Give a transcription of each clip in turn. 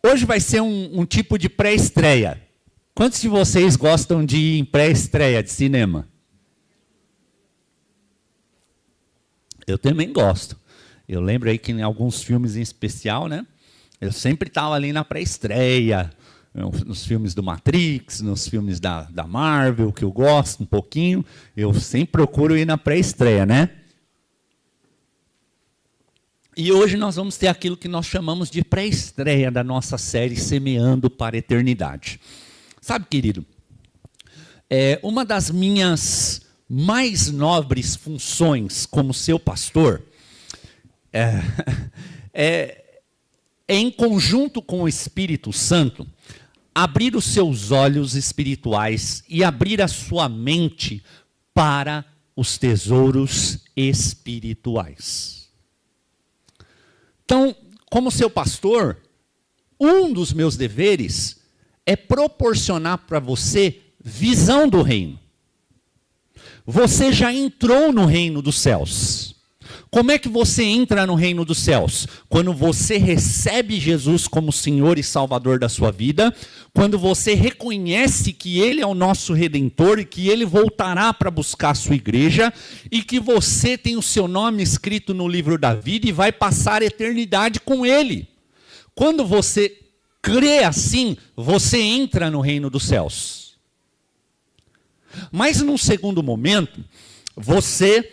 Hoje vai ser um tipo de pré-estreia. Quantos de vocês gostam de ir em pré-estreia de cinema? Eu também gosto. Eu lembro aí que em alguns filmes em especial, né? Eu sempre estava ali na pré-estreia, nos filmes do Matrix, nos filmes da Marvel, que eu gosto um pouquinho. Eu sempre procuro ir na pré-estreia, né? E hoje nós vamos ter aquilo que nós chamamos de pré-estreia da nossa série Semeando para a Eternidade. Sabe, querido, uma das minhas mais nobres funções como seu pastor em conjunto com o Espírito Santo, abrir os seus olhos espirituais e abrir a sua mente para os tesouros espirituais. Então, como seu pastor, um dos meus deveres é proporcionar para você visão do reino. Você já entrou no reino dos céus. Como é que você entra no reino dos céus? Quando você recebe Jesus como Senhor e Salvador da sua vida, quando você reconhece que Ele é o nosso Redentor e que Ele voltará para buscar a sua igreja, e que você tem o seu nome escrito no livro da vida e vai passar a eternidade com Ele. Quando você crê assim, você entra no reino dos céus. Mas num segundo momento, você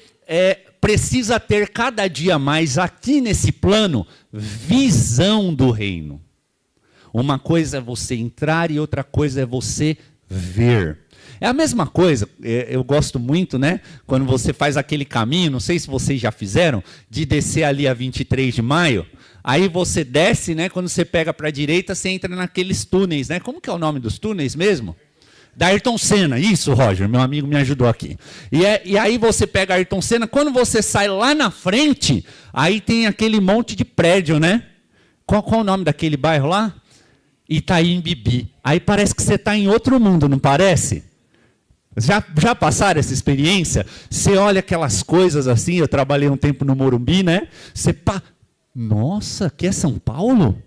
precisa ter cada dia mais aqui nesse plano visão do reino. Uma coisa é você entrar e outra coisa é você ver. É a mesma coisa, eu gosto muito, né? Quando você faz aquele caminho, não sei se vocês já fizeram, de descer ali a 23 de maio, aí você desce, né? Quando você pega para a direita, você entra naqueles túneis, né? Como que é o nome dos túneis mesmo? Da Ayrton Senna, isso, Roger, meu amigo me ajudou aqui. E aí você pega a Ayrton Senna, quando você sai lá na frente, aí tem aquele monte de prédio, né? Qual o nome daquele bairro lá? Itaim Bibi. Aí parece que você está em outro mundo, não parece? Já passaram essa experiência? Você olha aquelas coisas assim, eu trabalhei um tempo no Morumbi, né? Nossa, aqui é São Paulo?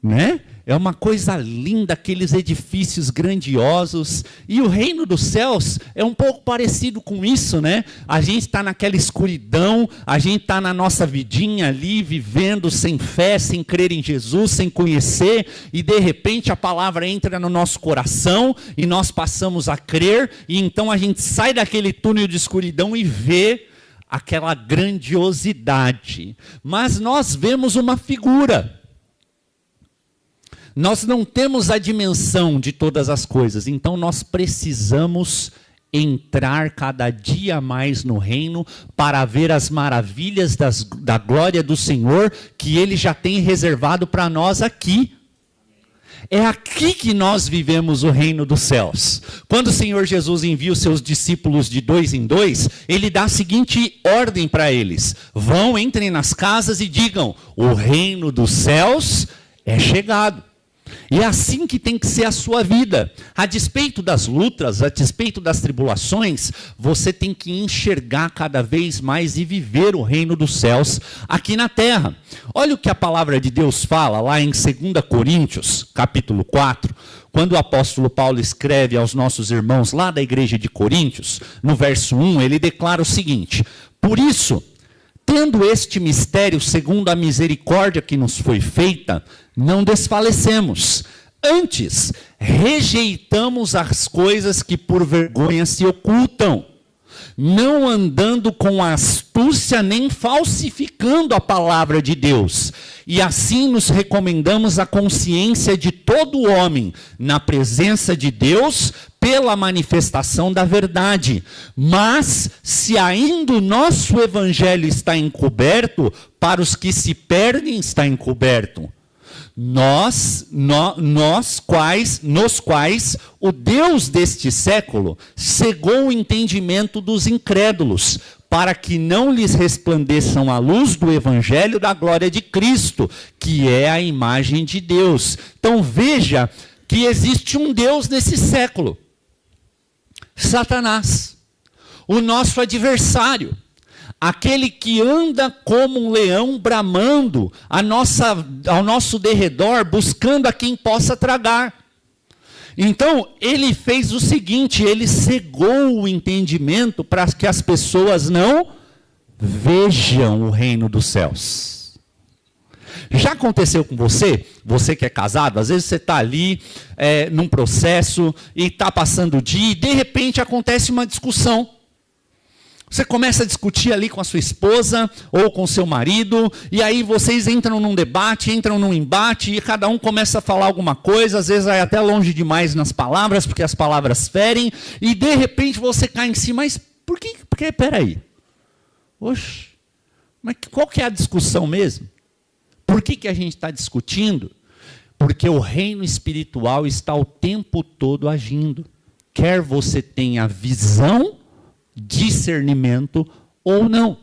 Né? É uma coisa linda, aqueles edifícios grandiosos. E o reino dos céus é um pouco parecido com isso, né? A gente está naquela escuridão, a gente está na nossa vidinha ali, vivendo sem fé, sem crer em Jesus, sem conhecer, e de repente a palavra entra no nosso coração, e nós passamos a crer, e então a gente sai daquele túnel de escuridão e vê aquela grandiosidade. Mas nós vemos uma figura. Nós não temos a dimensão de todas as coisas, então nós precisamos entrar cada dia mais no reino para ver as maravilhas da glória do Senhor que Ele já tem reservado para nós aqui. É aqui que nós vivemos o reino dos céus. Quando o Senhor Jesus envia os seus discípulos de 2 em 2, Ele dá a seguinte ordem para eles: vão, entrem nas casas e digam, o reino dos céus é chegado. E é assim que tem que ser a sua vida. A despeito das lutas, a despeito das tribulações, você tem que enxergar cada vez mais e viver o reino dos céus aqui na terra. Olha o que a palavra de Deus fala lá em 2 Coríntios, capítulo 4, quando o apóstolo Paulo escreve aos nossos irmãos lá da igreja de Coríntios, no verso 1, ele declara o seguinte: por isso, tendo este mistério segundo a misericórdia que nos foi feita, não desfalecemos. Antes, rejeitamos as coisas que por vergonha se ocultam, não andando com astúcia nem falsificando a palavra de Deus. E assim nos recomendamos a consciência de todo homem na presença de Deus pela manifestação da verdade. Mas, se ainda o nosso evangelho está encoberto, para os que se perdem está encoberto. Nos quais o Deus deste século cegou o entendimento dos incrédulos, para que não lhes resplandeçam a luz do evangelho da glória de Cristo, que é a imagem de Deus. Então veja que existe um Deus nesse século, Satanás, o nosso adversário, aquele que anda como um leão bramando ao nosso derredor, buscando a quem possa tragar. Então, ele fez o seguinte, ele cegou o entendimento para que as pessoas não vejam o reino dos céus. Já aconteceu com você? Você que é casado, às vezes você está ali num processo e está passando o dia e de repente acontece uma discussão. Você começa a discutir ali com a sua esposa ou com o seu marido, e aí vocês entram num debate, entram num embate, e cada um começa a falar alguma coisa, às vezes vai até longe demais nas palavras, porque as palavras ferem, e de repente você cai em si, mas por que? Porque, peraí, oxe, mas qual que é a discussão mesmo? Por que a gente está discutindo? Porque o reino espiritual está o tempo todo agindo. Quer você tenha visão, discernimento ou não.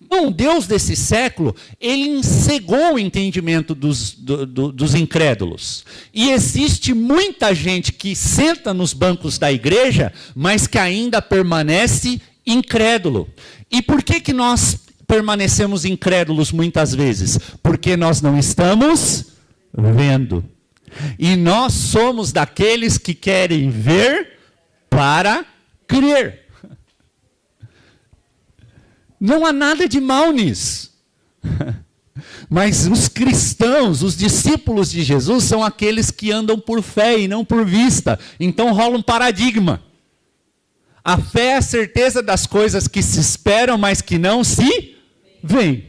Bom, Deus desse século, ele cegou o entendimento dos incrédulos. E existe muita gente que senta nos bancos da igreja, mas que ainda permanece incrédulo. E por que nós permanecemos incrédulos muitas vezes? Porque nós não estamos vendo. E nós somos daqueles que querem ver para crer. Não há nada de mal nisso. Mas os cristãos, os discípulos de Jesus, são aqueles que andam por fé e não por vista. Então rola um paradigma. A fé é a certeza das coisas que se esperam, mas que não se veem.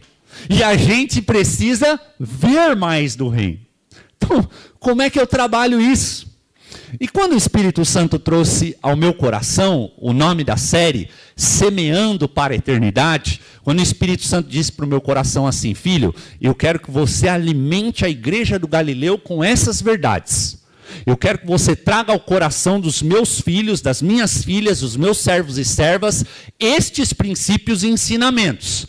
E a gente precisa ver mais do reino. Então, como é que eu trabalho isso? E quando o Espírito Santo trouxe ao meu coração o nome da série, Semeando para a Eternidade, quando o Espírito Santo disse para o meu coração assim, filho, eu quero que você alimente a igreja do Galileu com essas verdades. Eu quero que você traga ao coração dos meus filhos, das minhas filhas, dos meus servos e servas, estes princípios e ensinamentos.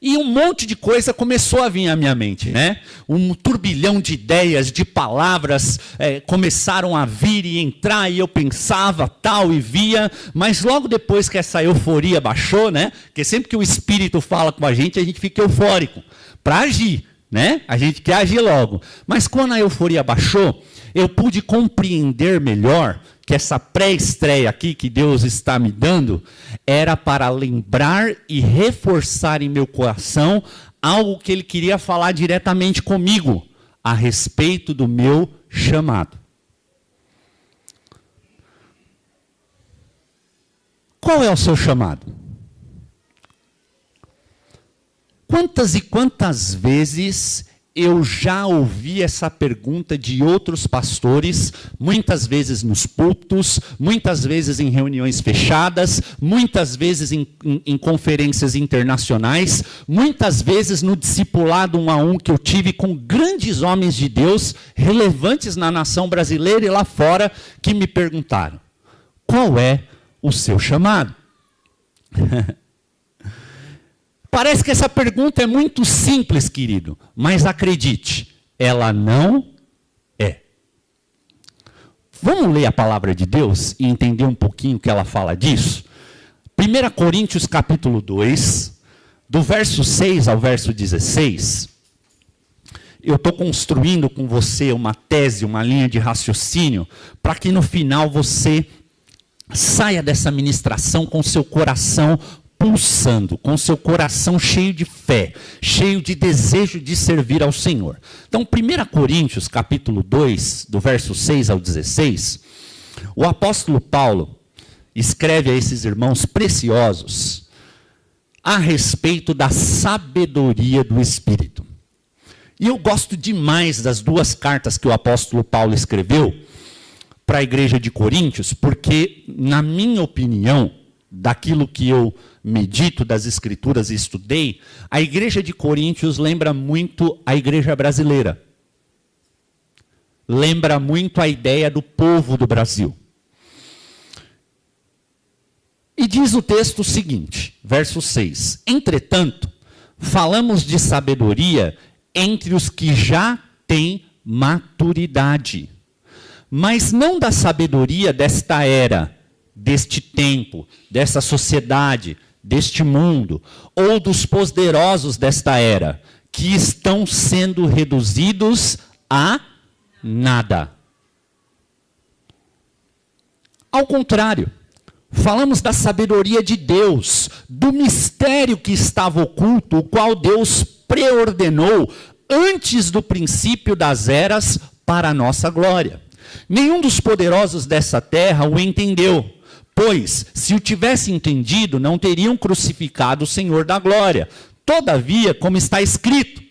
E um monte de coisa começou a vir à minha mente, né? Um turbilhão de ideias, de palavras começaram a vir e entrar, e eu pensava tal e via, mas logo depois que essa euforia baixou, né? Porque sempre que o Espírito fala com a gente fica eufórico para agir, né? A gente quer agir logo. Mas quando a euforia baixou, eu pude compreender melhor que essa pré-estreia aqui que Deus está me dando era para lembrar e reforçar em meu coração algo que Ele queria falar diretamente comigo a respeito do meu chamado. Qual é o seu chamado? Quantas e quantas vezes eu já ouvi essa pergunta de outros pastores, muitas vezes nos púlpitos, muitas vezes em reuniões fechadas, muitas vezes em conferências internacionais, muitas vezes no discipulado 1 a 1 que eu tive com grandes homens de Deus, relevantes na nação brasileira e lá fora, que me perguntaram, qual é o seu chamado? Parece que essa pergunta é muito simples, querido, mas acredite, ela não é. Vamos ler a palavra de Deus e entender um pouquinho o que ela fala disso? 1 Coríntios capítulo 2, do verso 6 ao verso 16, eu estou construindo com você uma tese, uma linha de raciocínio, para que no final você saia dessa ministração com seu coração pulsando, com seu coração cheio de fé, cheio de desejo de servir ao Senhor. Então, 1 Coríntios, capítulo 2, do verso 6 ao 16, o apóstolo Paulo escreve a esses irmãos preciosos a respeito da sabedoria do Espírito. E eu gosto demais das duas cartas que o apóstolo Paulo escreveu para a igreja de Coríntios, porque, na minha opinião, daquilo que eu medito das Escrituras e estudei, a igreja de Coríntios lembra muito a igreja brasileira. Lembra muito a ideia do povo do Brasil. E diz o texto o seguinte, verso 6. Entretanto, falamos de sabedoria entre os que já têm maturidade, mas não da sabedoria desta era, deste tempo, dessa sociedade, deste mundo, ou dos poderosos desta era, que estão sendo reduzidos a nada. Ao contrário, falamos da sabedoria de Deus, do mistério que estava oculto, o qual Deus preordenou antes do princípio das eras para a nossa glória. Nenhum dos poderosos dessa terra o entendeu, pois, se o tivesse entendido, não teriam crucificado o Senhor da glória. Todavia, como está escrito,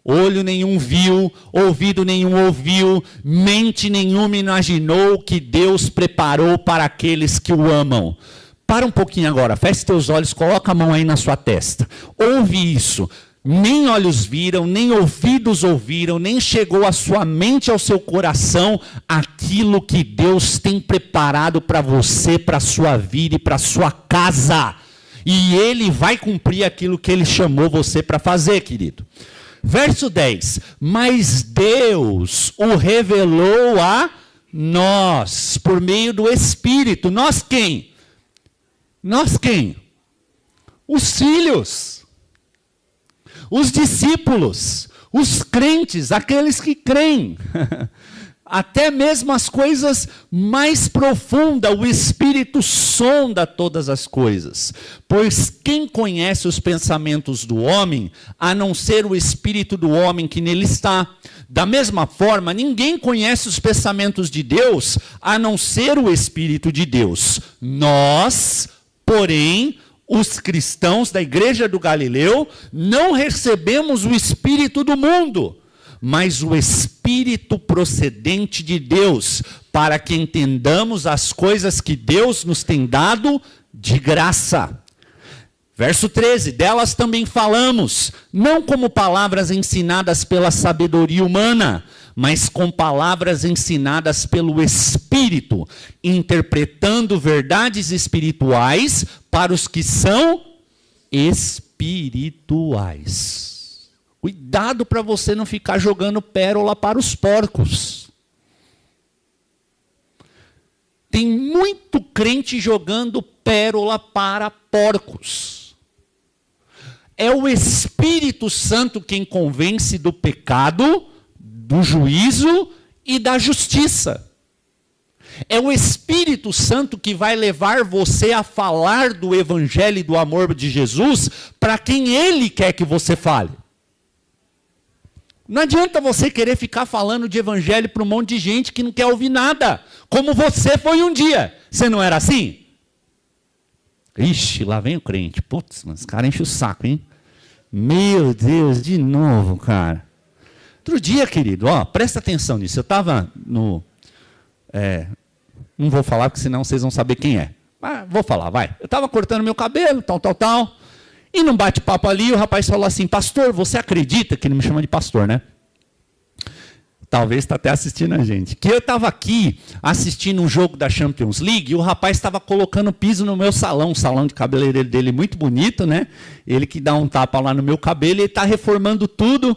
olho nenhum viu, ouvido nenhum ouviu, mente nenhuma imaginou que Deus preparou para aqueles que o amam. Para um pouquinho agora, feche teus olhos, coloca a mão aí na sua testa. Ouve isso. Nem olhos viram, nem ouvidos ouviram, nem chegou à sua mente, ao seu coração, aquilo que Deus tem preparado para você, para a sua vida e para a sua casa. E Ele vai cumprir aquilo que Ele chamou você para fazer, querido. Verso 10, mas Deus o revelou a nós, por meio do Espírito. Nós quem? Nós quem? Os filhos. Os discípulos, os crentes, aqueles que creem, até mesmo as coisas mais profundas, o Espírito sonda todas as coisas. Pois quem conhece os pensamentos do homem, a não ser o Espírito do homem que nele está? Da mesma forma, ninguém conhece os pensamentos de Deus, a não ser o Espírito de Deus. Nós, porém, os cristãos da igreja do Galileu, não recebemos o Espírito do mundo, mas o Espírito procedente de Deus, para que entendamos as coisas que Deus nos tem dado de graça. Verso 13, delas também falamos, não como palavras ensinadas pela sabedoria humana, mas com palavras ensinadas pelo Espírito, interpretando verdades espirituais para os que são espirituais. Cuidado para você não ficar jogando pérola para os porcos. Tem muito crente jogando pérola para porcos. É o Espírito Santo quem convence do pecado, do juízo e da justiça. É o Espírito Santo que vai levar você a falar do Evangelho e do amor de Jesus para quem Ele quer que você fale. Não adianta você querer ficar falando de Evangelho para um monte de gente que não quer ouvir nada, como você foi um dia. Você não era assim? Ixi, lá vem o crente. Putz, mas esse cara enche o saco, hein? Meu Deus, de novo, cara. Outro dia, querido, ó, presta atenção nisso. Eu estava no... não vou falar, porque senão vocês vão saber quem é. Mas vou falar, vai. Eu estava cortando meu cabelo, tal. E num bate-papo ali, o rapaz falou assim, pastor, você acredita? Que ele me chama de pastor, né? Talvez está até assistindo a gente. Que eu estava aqui assistindo um jogo da Champions League e o rapaz estava colocando piso no meu salão. O salão de cabeleireiro dele muito bonito, né? Ele que dá um tapa lá no meu cabelo, ele está reformando tudo.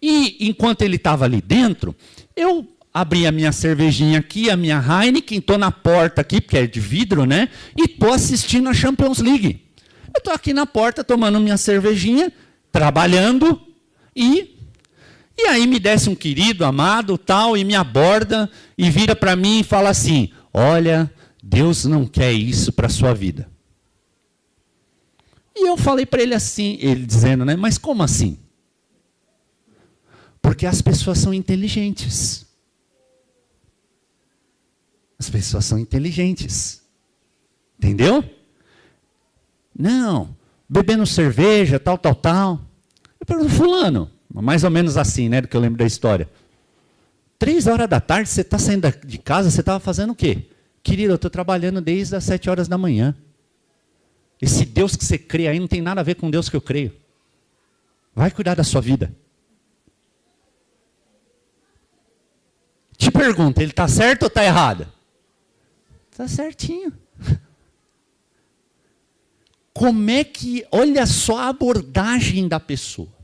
E enquanto ele estava ali dentro, eu abri a minha cervejinha aqui, a minha Heineken, estou na porta aqui, porque é de vidro, né? E estou assistindo a Champions League. Eu estou aqui na porta tomando minha cervejinha, trabalhando E aí me desce um querido, amado, tal, e me aborda e vira para mim e fala assim, olha, Deus não quer isso para a sua vida. E eu falei para ele assim, ele dizendo, né, mas como assim? Porque as pessoas são inteligentes. As pessoas são inteligentes. Entendeu? Não, bebendo cerveja, tal. Eu pergunto, fulano, mais ou menos assim, né, do que eu lembro da história. 3 horas da tarde, você está saindo de casa, você estava fazendo o quê? Querido, eu estou trabalhando desde as 7 horas da manhã. Esse Deus que você crê aí não tem nada a ver com o Deus que eu creio. Vai cuidar da sua vida. Te pergunto, ele está certo ou está errado? Está certinho. Como é que, olha só a abordagem da pessoa.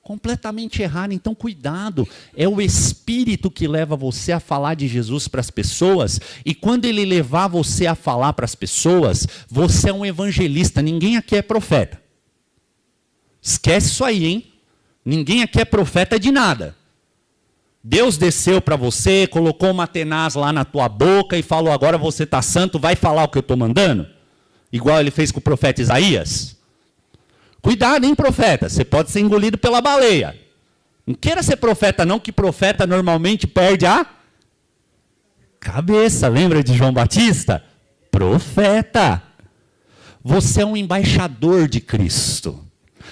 completamente errada. Então, cuidado. É o Espírito que leva você a falar de Jesus para as pessoas. E quando ele levar você a falar para as pessoas, você é um evangelista. Ninguém aqui é profeta. Esquece isso aí, hein? Ninguém aqui é profeta de nada. Deus desceu para você, colocou uma tenaz lá na tua boca e falou, agora você está santo, vai falar o que eu estou mandando? Igual ele fez com o profeta Isaías. Cuidado, hein, profeta? Você pode ser engolido pela baleia. Não queira ser profeta não, que profeta normalmente perde a cabeça. Lembra de João Batista? Profeta. Você é um embaixador de Cristo.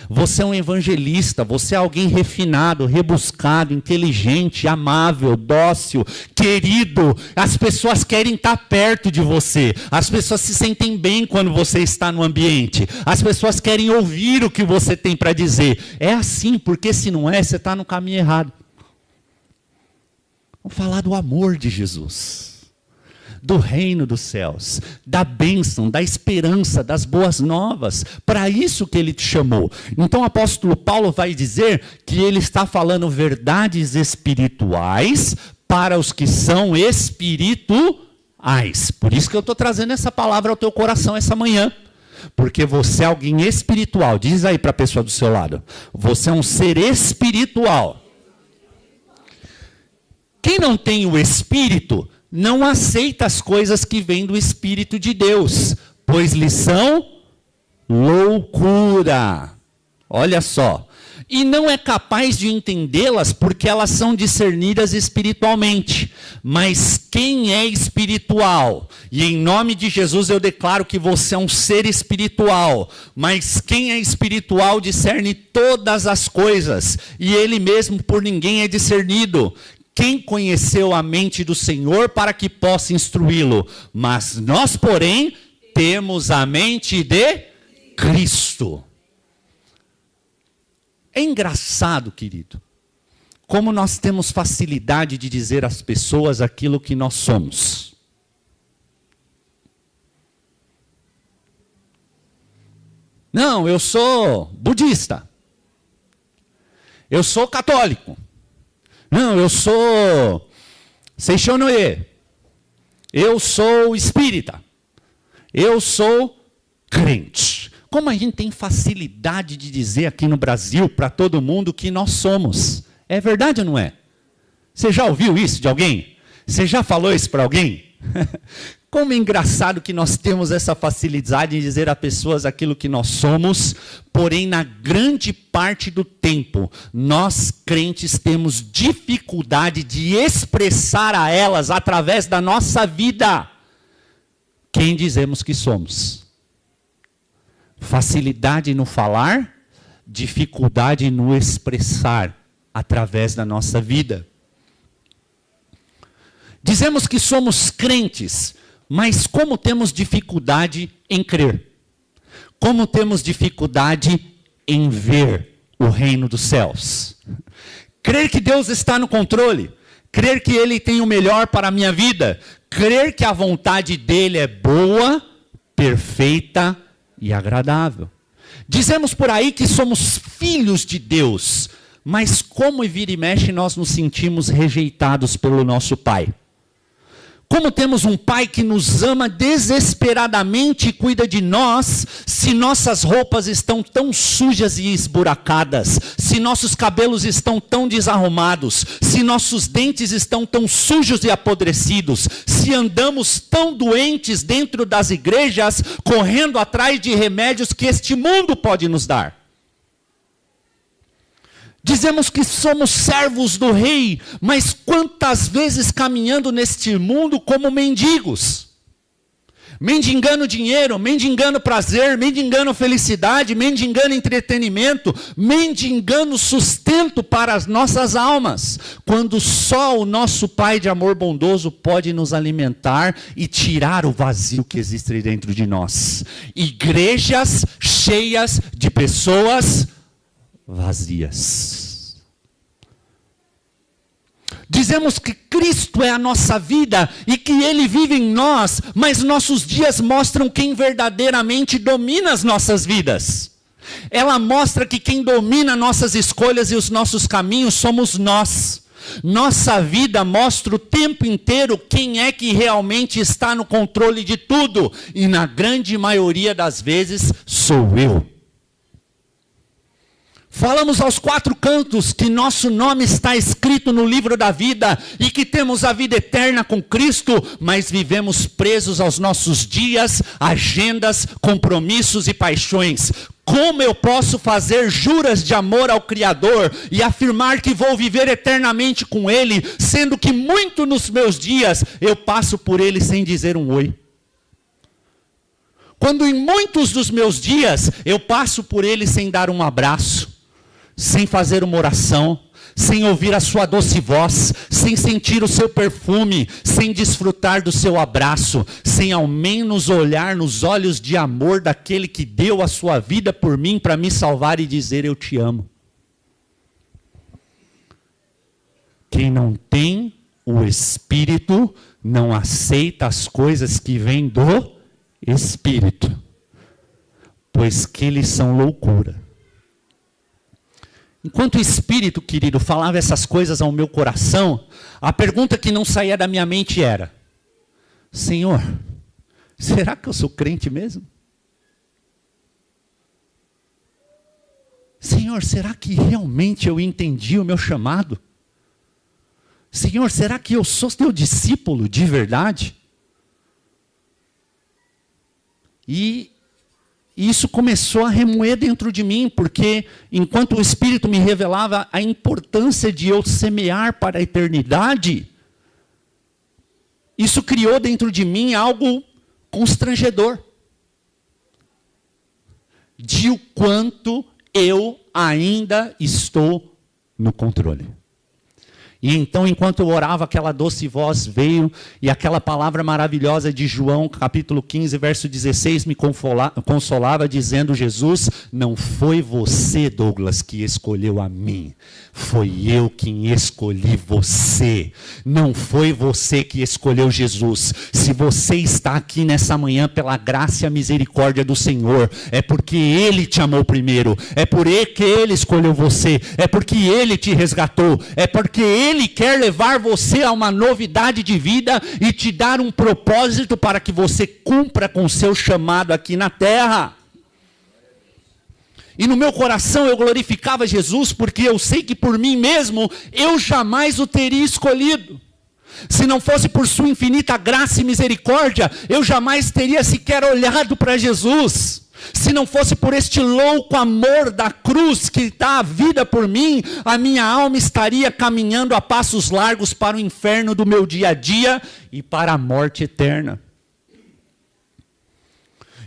Você é um evangelista, você é alguém refinado, rebuscado, inteligente, amável, dócil, querido. As pessoas querem estar perto de você. As pessoas se sentem bem quando você está no ambiente. As pessoas querem ouvir o que você tem para dizer. É assim, porque se não é, você está no caminho errado. Vamos falar do amor de Jesus. Do reino dos céus, da bênção, da esperança, das boas novas. Para isso que ele te chamou. Então o apóstolo Paulo vai dizer que ele está falando verdades espirituais para os que são espirituais. Por isso que eu estou trazendo essa palavra ao teu coração essa manhã. Porque você é alguém espiritual. Diz aí para a pessoa do seu lado. Você é um ser espiritual. Quem não tem o Espírito não aceita as coisas que vêm do Espírito de Deus, pois lhes são loucura. Olha só. E não é capaz de entendê-las porque elas são discernidas espiritualmente. Mas quem é espiritual? E em nome de Jesus eu declaro que você é um ser espiritual. Mas quem é espiritual discerne todas as coisas. E ele mesmo por ninguém é discernido. Quem conheceu a mente do Senhor para que possa instruí-lo? Mas nós, porém, temos a mente de Cristo. É engraçado, querido, como nós temos facilidade de dizer às pessoas aquilo que nós somos. Não, eu sou budista. Eu sou católico. Não, eu sou Seishonoye. Eu sou espírita. Eu sou crente. Como a gente tem facilidade de dizer aqui no Brasil para todo mundo que nós somos. É verdade ou não é? Você já ouviu isso de alguém? Você já falou isso para alguém? Como é engraçado que nós temos essa facilidade em dizer a pessoas aquilo que nós somos, porém na grande parte do tempo, nós crentes temos dificuldade de expressar a elas através da nossa vida quem dizemos que somos. Facilidade no falar, dificuldade no expressar através da nossa vida. Dizemos que somos crentes, mas como temos dificuldade em crer? Como temos dificuldade em ver o reino dos céus? Crer que Deus está no controle, crer que Ele tem o melhor para a minha vida, crer que a vontade dEle é boa, perfeita e agradável. Dizemos por aí que somos filhos de Deus, mas como vira e mexe nós nos sentimos rejeitados pelo nosso Pai. Como temos um Pai que nos ama desesperadamente e cuida de nós, se nossas roupas estão tão sujas e esburacadas, se nossos cabelos estão tão desarrumados, se nossos dentes estão tão sujos e apodrecidos, se andamos tão doentes dentro das igrejas, correndo atrás de remédios que este mundo pode nos dar. Dizemos que somos servos do rei, mas quantas vezes caminhando neste mundo como mendigos? Mendigando dinheiro, mendigando prazer, mendigando felicidade, mendigando entretenimento, mendigando sustento para as nossas almas. Quando só o nosso Pai de amor bondoso pode nos alimentar e tirar o vazio que existe dentro de nós. Igrejas cheias de pessoas vazias. Dizemos que Cristo é a nossa vida e que Ele vive em nós, mas nossos dias mostram quem verdadeiramente domina as nossas vidas. Ela mostra que quem domina nossas escolhas e os nossos caminhos somos nós. Nossa vida mostra o tempo inteiro quem é que realmente está no controle de tudo. E na grande maioria das vezes sou eu. Falamos aos quatro cantos que nosso nome está escrito no livro da vida e que temos a vida eterna com Cristo, mas vivemos presos aos nossos dias, agendas, compromissos e paixões. Como eu posso fazer juras de amor ao Criador e afirmar que vou viver eternamente com Ele, sendo que muito nos meus dias eu passo por Ele sem dizer um oi? Quando em muitos dos meus dias eu passo por Ele sem dar um abraço, sem fazer uma oração, sem ouvir a sua doce voz, sem sentir o seu perfume, sem desfrutar do seu abraço, sem ao menos olhar nos olhos de amor daquele que deu a sua vida por mim para me salvar e dizer eu te amo. Quem não tem o Espírito não aceita as coisas que vêm do Espírito, pois que eles são loucura. Enquanto o Espírito, querido, falava essas coisas ao meu coração, a pergunta que não saía da minha mente era: Senhor, será que eu sou crente mesmo? Senhor, será que realmente eu entendi o meu chamado? Senhor, será que eu sou teu discípulo de verdade? E isso começou a remoer dentro de mim, porque enquanto o Espírito me revelava a importância de eu semear para a eternidade, isso criou dentro de mim algo constrangedor. De o quanto eu ainda estou no controle. E então, enquanto eu orava, aquela doce voz veio, e aquela palavra maravilhosa de João, capítulo 15, verso 16, me consolava, dizendo: Jesus, não foi você, Douglas, que escolheu a mim. Foi eu quem escolhi você. Não foi você que escolheu Jesus. Se você está aqui nessa manhã pela graça e a misericórdia do Senhor, é porque Ele te amou primeiro. É por Ele que Ele escolheu você. É porque Ele te resgatou. É porque Ele quer levar você a uma novidade de vida e te dar um propósito para que você cumpra com o seu chamado aqui na terra. E no meu coração eu glorificava Jesus, porque eu sei que por mim mesmo eu jamais o teria escolhido. Se não fosse por sua infinita graça e misericórdia, eu jamais teria sequer olhado para Jesus. Se não fosse por este louco amor da cruz que dá a vida por mim, a minha alma estaria caminhando a passos largos para o inferno do meu dia a dia e para a morte eterna.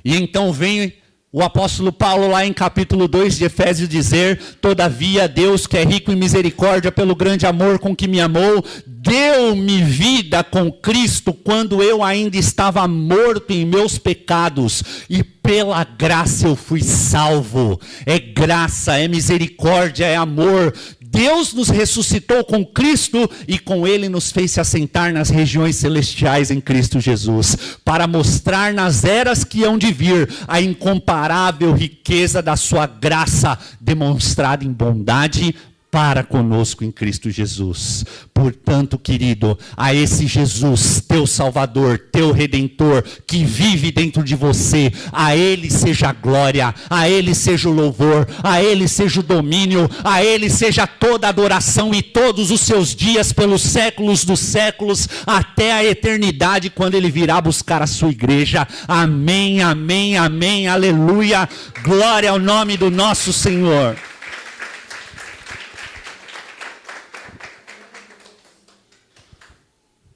E então vem o apóstolo Paulo lá em capítulo 2 de Efésios dizer: todavia Deus, que é rico em misericórdia pelo grande amor com que me amou, deu-me vida com Cristo quando eu ainda estava morto em meus pecados, e pela graça eu fui salvo. É graça, é misericórdia, é amor. Deus nos ressuscitou com Cristo e com Ele nos fez se assentar nas regiões celestiais em Cristo Jesus, para mostrar nas eras que hão de vir a incomparável riqueza da sua graça, demonstrada em bondade para conosco em Cristo Jesus. Portanto, querido, a esse Jesus, teu Salvador, teu Redentor, que vive dentro de você, a Ele seja a glória, a Ele seja o louvor, a Ele seja o domínio, a Ele seja toda a adoração e todos os seus dias pelos séculos dos séculos, até a eternidade, quando Ele virá buscar a sua igreja. Amém, amém, amém, aleluia, glória ao nome do nosso Senhor.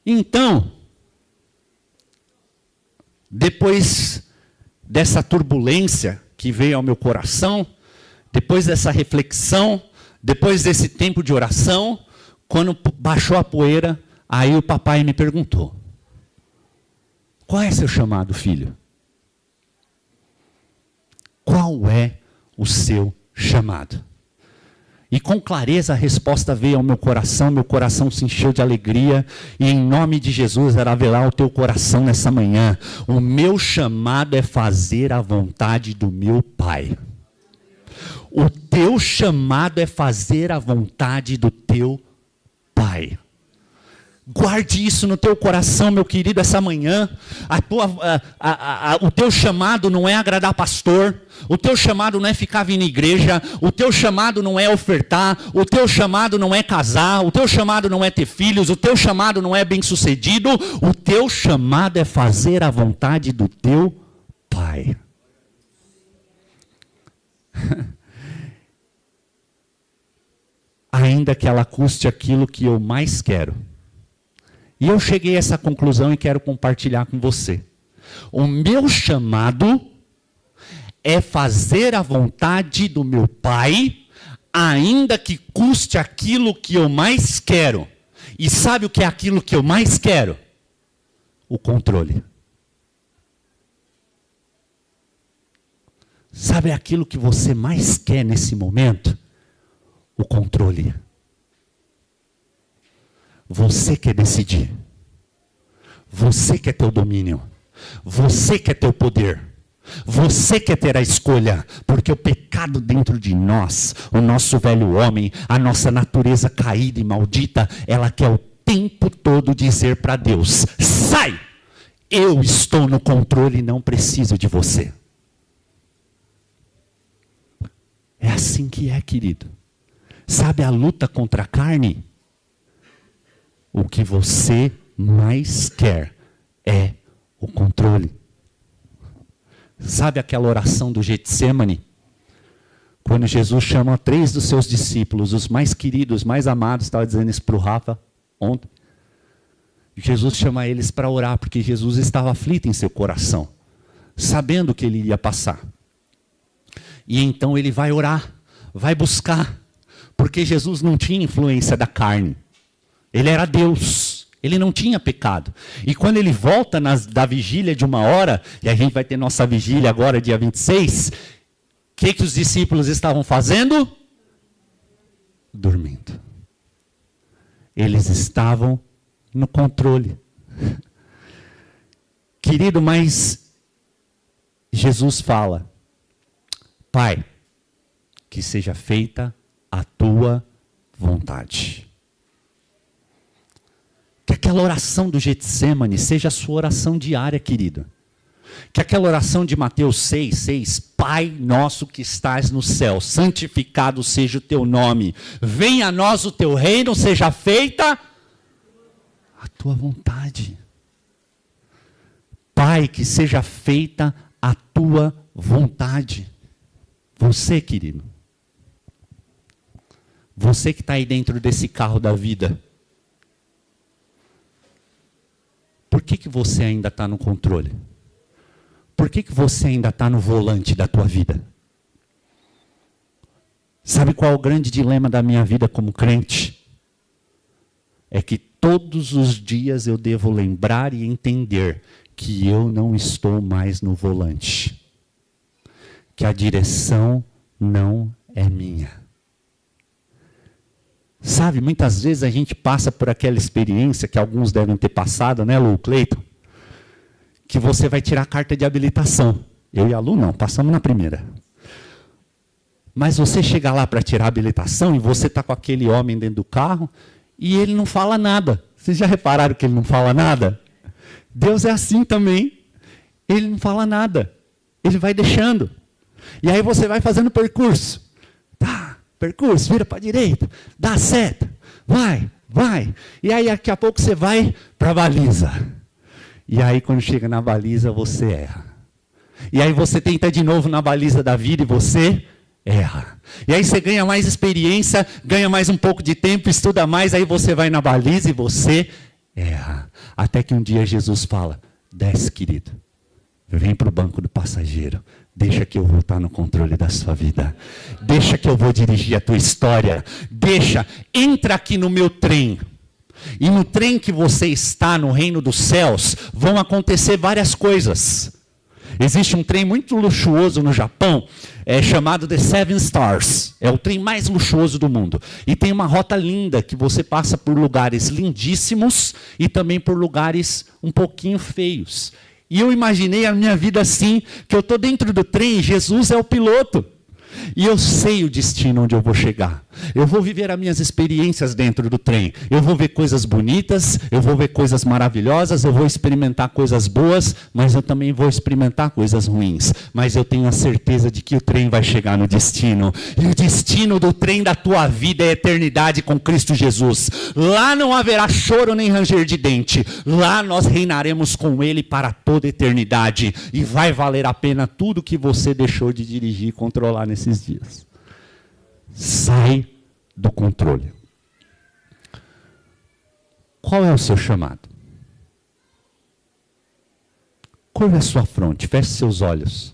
Então, depois dessa turbulência que veio ao meu coração, depois dessa reflexão, depois desse tempo de oração, quando baixou a poeira, aí o papai me perguntou: qual é seu chamado, filho? Qual é o seu chamado? E com clareza a resposta veio ao meu coração se encheu de alegria, e em nome de Jesus era velar o teu coração nessa manhã. O meu chamado é fazer a vontade do meu Pai. O teu chamado é fazer a vontade do teu Pai. Guarde isso no teu coração, meu querido, essa manhã. O teu chamado não é agradar pastor. O teu chamado não é ficar vindo à igreja. O teu chamado não é ofertar. O teu chamado não é casar. O teu chamado não é ter filhos. O teu chamado não é bem-sucedido. O teu chamado é fazer a vontade do teu Pai. Ainda que ela custe aquilo que eu mais quero. E eu cheguei a essa conclusão e quero compartilhar com você. O meu chamado é fazer a vontade do meu Pai, ainda que custe aquilo que eu mais quero. E sabe o que é aquilo que eu mais quero? O controle. Sabe aquilo que você mais quer nesse momento? O controle. Você quer decidir. Você quer ter o domínio. Você quer ter o poder. Você quer ter a escolha. Porque o pecado dentro de nós, o nosso velho homem, a nossa natureza caída e maldita, ela quer o tempo todo dizer para Deus: sai! Eu estou no controle e não preciso de você. É assim que é, querido. Sabe a luta contra a carne? O que você mais quer é o controle. Sabe aquela oração do Getsemane? Quando Jesus chama 3 dos seus discípulos, os mais queridos, mais amados, estava dizendo isso para o Rafa ontem. Jesus chama eles para orar, porque Jesus estava aflito em seu coração, sabendo que ele ia passar. E então ele vai orar, vai buscar, porque Jesus não tinha influência da carne. Ele era Deus, ele não tinha pecado. E quando ele volta da vigília de 1h, e a gente vai ter nossa vigília agora, dia 26, o que os discípulos estavam fazendo? Dormindo. Eles estavam no controle. Querido, mas Jesus fala: Pai, que seja feita a tua vontade. Que aquela oração do Getsemane seja a sua oração diária, querido. Que aquela oração de Mateus 6:6, Pai nosso que estás no céu, santificado seja o teu nome, venha a nós o teu reino, seja feita a tua vontade. Pai, que seja feita a tua vontade. Você, querido, você que está aí dentro desse carro da vida, por que você ainda está no controle? Por que você ainda está no volante da tua vida? Sabe qual é o grande dilema da minha vida como crente? É que todos os dias eu devo lembrar e entender que eu não estou mais no volante. Que a direção não é minha. Sabe, muitas vezes a gente passa por aquela experiência que alguns devem ter passado, né, Lu, Cleiton? Que você vai tirar a carta de habilitação. Eu e a Lu não, passamos na primeira. Mas você chega lá para tirar a habilitação e você está com aquele homem dentro do carro e ele não fala nada. Vocês já repararam que ele não fala nada? Deus é assim também. Ele não fala nada. Ele vai deixando. E aí você vai fazendo percurso. Tá, percurso, vira para a direita, dá a seta, vai. E aí daqui a pouco você vai para a baliza. E aí quando chega na baliza você erra. E aí você tenta de novo na baliza da vida e você erra. E aí você ganha mais experiência, ganha mais um pouco de tempo, estuda mais, aí você vai na baliza e você erra. Até que um dia Jesus fala: desce, querido, vem para o banco do passageiro. Deixa que eu vou estar no controle da sua vida. Deixa que eu vou dirigir a tua história. Deixa, entra aqui no meu trem. E no trem que você está no reino dos céus, vão acontecer várias coisas. Existe um trem muito luxuoso no Japão, chamado The Seven Stars. É o trem mais luxuoso do mundo. E tem uma rota linda, que você passa por lugares lindíssimos e também por lugares um pouquinho feios. E eu imaginei a minha vida assim, que eu estou dentro do trem e Jesus é o piloto. E eu sei o destino onde eu vou chegar. Eu vou viver as minhas experiências dentro do trem. Eu vou ver coisas bonitas, eu vou ver coisas maravilhosas, eu vou experimentar coisas boas, mas eu também vou experimentar coisas ruins. Mas eu tenho a certeza de que o trem vai chegar no destino. E o destino do trem da tua vida é a eternidade com Cristo Jesus. Lá não haverá choro nem ranger de dente. Lá nós reinaremos com Ele para toda a eternidade. E vai valer a pena tudo que você deixou de dirigir e controlar nesses dias. Sai do controle. Qual é o seu chamado? Curva a sua fronte, feche seus olhos.